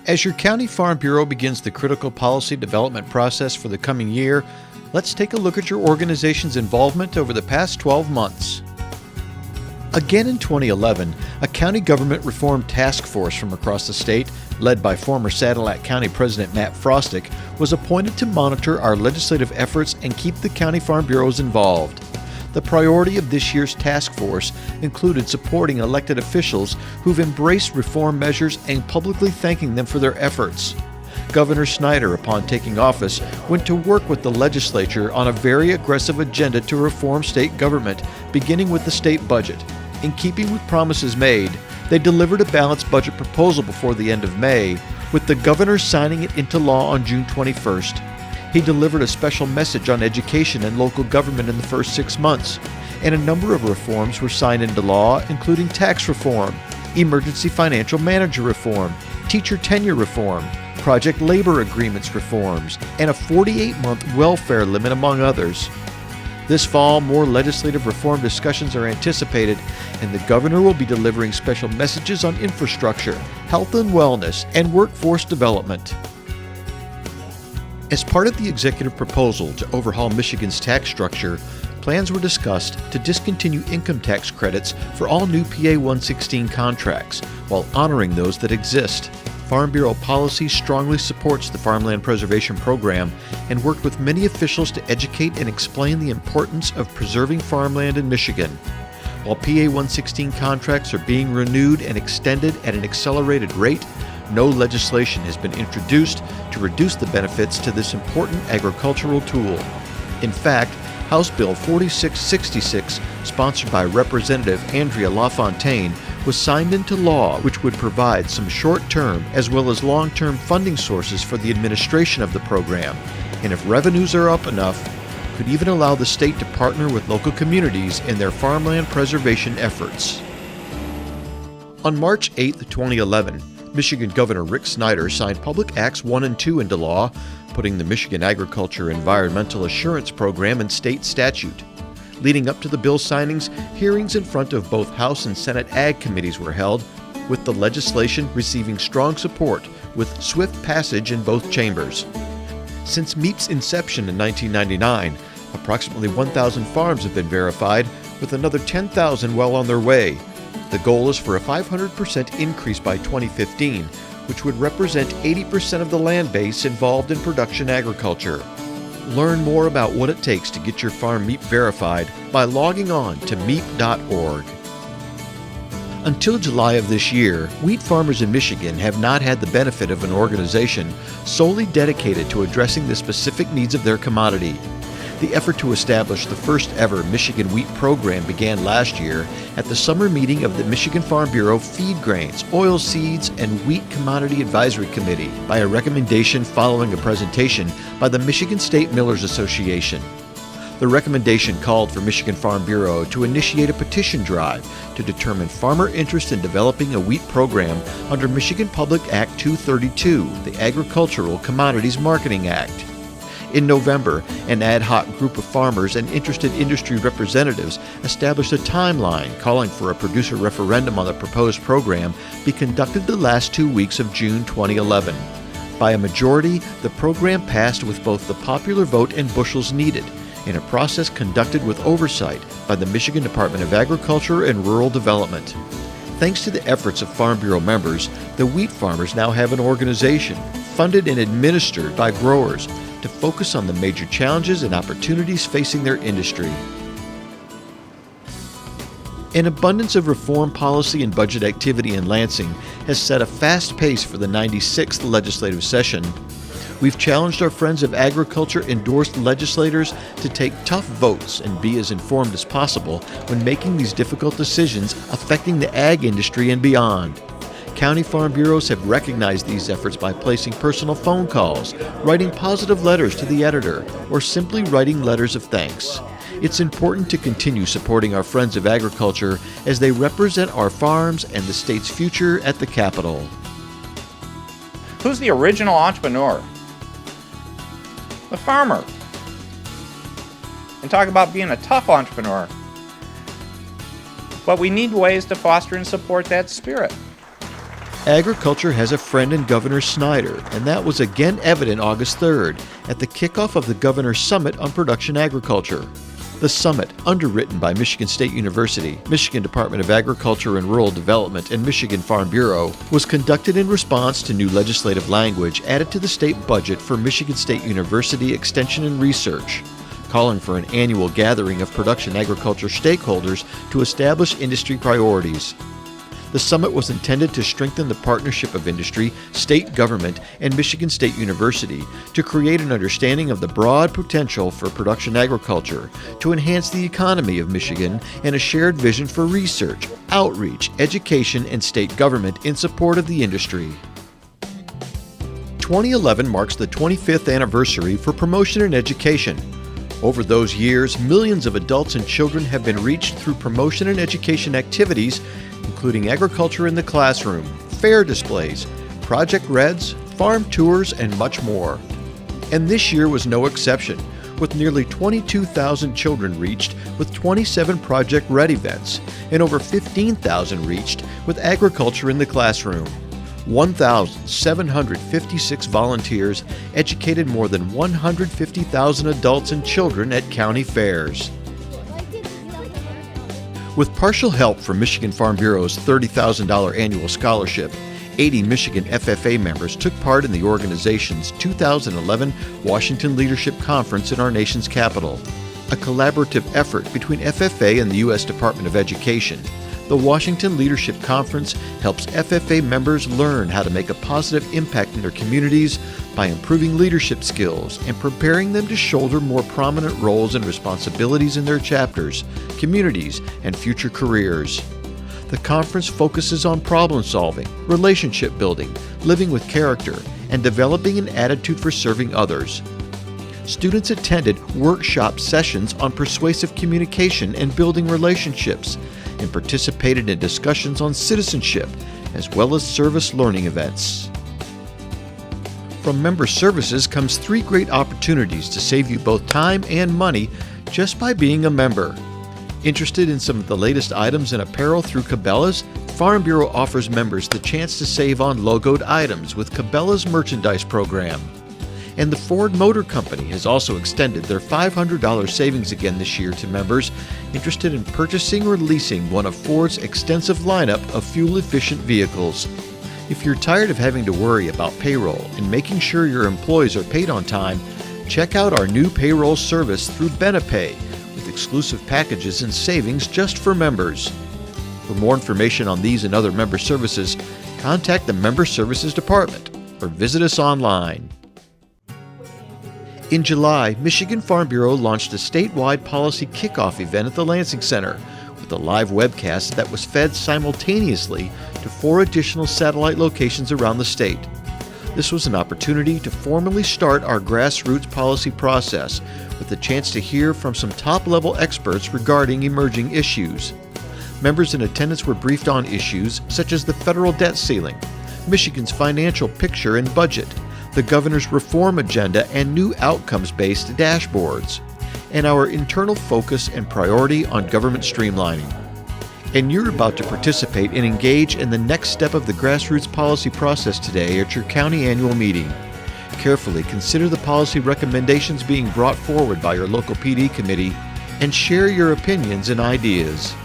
As your County Farm Bureau begins the critical policy development process for the coming year, let's take a look at your organization's involvement over the past 12 months. Again in 2011, a county government reform task force from across the state, led by former Sadillac County President Matt Frostick, was appointed to monitor our legislative efforts and keep the county farm bureaus involved. The priority of this year's task force included supporting elected officials who've embraced reform measures and publicly thanking them for their efforts. Governor Snyder, upon taking office, went to work with the legislature on a very aggressive agenda to reform state government, beginning with the state budget. In keeping with promises made, they delivered a balanced budget proposal before the end of May, with the governor signing it into law on June 21st. He delivered a special message on education and local government in the first 6 months, and a number of reforms were signed into law, including tax reform, emergency financial manager reform, teacher tenure reform, project labor agreements reforms, and a 48-month welfare limit, among others. This fall, more legislative reform discussions are anticipated, and the governor will be delivering special messages on infrastructure, health and wellness, and workforce development. As part of the executive proposal to overhaul Michigan's tax structure, plans were discussed to discontinue income tax credits for all new PA 116 contracts, while honoring those that exist. Farm Bureau policy strongly supports the Farmland Preservation Program and worked with many officials to educate and explain the importance of preserving farmland in Michigan. While PA 116 contracts are being renewed and extended at an accelerated rate, no legislation has been introduced to reduce the benefits to this important agricultural tool. In fact, House Bill 4666, sponsored by Representative Andrea LaFontaine, was signed into law, which would provide some short-term as well as long-term funding sources for the administration of the program, and if revenues are up enough, could even allow the state to partner with local communities in their farmland preservation efforts. On March 8, 2011, Michigan Governor Rick Snyder signed Public Acts 1 and 2 into law, putting the Michigan Agriculture Environmental Assurance Program in state statute. Leading up to the bill signings, hearings in front of both House and Senate Ag committees were held, with the legislation receiving strong support with swift passage in both chambers. Since MEAP's inception in 1999, approximately 1,000 farms have been verified, with another 10,000 well on their way. The goal is for a 500% increase by 2015, which would represent 80% of the land base involved in production agriculture. Learn more about what it takes to get your farm MEAP verified by logging on to meap.org. Until July of this year, wheat farmers in Michigan have not had the benefit of an organization solely dedicated to addressing the specific needs of their commodity. The effort to establish the first ever Michigan Wheat Program began last year at the summer meeting of the Michigan Farm Bureau Feed Grains, Oilseeds, and Wheat Commodity Advisory Committee by a recommendation following a presentation by the Michigan State Millers Association. The recommendation called for Michigan Farm Bureau to initiate a petition drive to determine farmer interest in developing a wheat program under Michigan Public Act 232, the Agricultural Commodities Marketing Act. In November, an ad hoc group of farmers and interested industry representatives established a timeline calling for a producer referendum on the proposed program be conducted the last 2 weeks of June 2011. By a majority, the program passed with both the popular vote and bushels needed, in a process conducted with oversight by the Michigan Department of Agriculture and Rural Development. Thanks to the efforts of Farm Bureau members, the wheat farmers now have an organization, funded and administered by growers, to focus on the major challenges and opportunities facing their industry. An abundance of reform policy and budget activity in Lansing has set a fast pace for the 96th legislative session. We've challenged our Friends of Agriculture-endorsed legislators to take tough votes and be as informed as possible when making these difficult decisions affecting the ag industry and beyond. County Farm Bureaus have recognized these efforts by placing personal phone calls, writing positive letters to the editor, or simply writing letters of thanks. It's important to continue supporting our Friends of Agriculture as they represent our farms and the state's future at the Capitol. Who's the original entrepreneur? The farmer. And talk about being a tough entrepreneur. But we need ways to foster and support that spirit. Agriculture has a friend in Governor Snyder, and that was again evident August 3rd at the kickoff of the Governor's Summit on Production Agriculture. The summit, underwritten by Michigan State University, Michigan Department of Agriculture and Rural Development, and Michigan Farm Bureau, was conducted in response to new legislative language added to the state budget for Michigan State University Extension and Research, calling for an annual gathering of production agriculture stakeholders to establish industry priorities. The summit was intended to strengthen the partnership of industry, state government, and Michigan State University to create an understanding of the broad potential for production agriculture, to enhance the economy of Michigan, and a shared vision for research, outreach, education, and state government in support of the industry. 2011 marks the 25th anniversary for promotion and education. Over those years, millions of adults and children have been reached through promotion and education activities, including agriculture in the classroom, fair displays, Project Reds, farm tours, and much more. And this year was no exception, with nearly 22,000 children reached with 27 Project Red events, and over 15,000 reached with agriculture in the classroom. 1,756 volunteers educated more than 150,000 adults and children at county fairs. With partial help from Michigan Farm Bureau's $30,000 annual scholarship, 80 Michigan FFA members took part in the organization's 2011 Washington Leadership Conference in our nation's capital. A collaborative effort between FFA and the U.S. Department of Education, the Washington Leadership Conference helps FFA members learn how to make a positive impact in their communities by improving leadership skills and preparing them to shoulder more prominent roles and responsibilities in their chapters, communities, and future careers. The conference focuses on problem solving, relationship building, living with character, and developing an attitude for serving others. Students attended workshop sessions on persuasive communication and building relationships, and participated in discussions on citizenship, as well as service learning events. From Member Services comes 3 great opportunities to save you both time and money just by being a member. Interested in some of the latest items and apparel through Cabela's? Farm Bureau offers members the chance to save on logoed items with Cabela's merchandise program. And the Ford Motor Company has also extended their $500 savings again this year to members interested in purchasing or leasing one of Ford's extensive lineup of fuel-efficient vehicles. If you're tired of having to worry about payroll and making sure your employees are paid on time, check out our new payroll service through BenePay with exclusive packages and savings just for members. For more information on these and other member services, contact the Member Services Department or visit us online. In July, Michigan Farm Bureau launched a statewide policy kickoff event at the Lansing Center with a live webcast that was fed simultaneously to 4 additional satellite locations around the state. This was an opportunity to formally start our grassroots policy process with the chance to hear from some top-level experts regarding emerging issues. Members in attendance were briefed on issues such as the federal debt ceiling, Michigan's financial picture and budget, the governor's reform agenda and new outcomes-based dashboards, and our internal focus and priority on government streamlining. And you're about to participate and engage in the next step of the grassroots policy process today at your county annual meeting. Carefully consider the policy recommendations being brought forward by your local PD committee and share your opinions and ideas.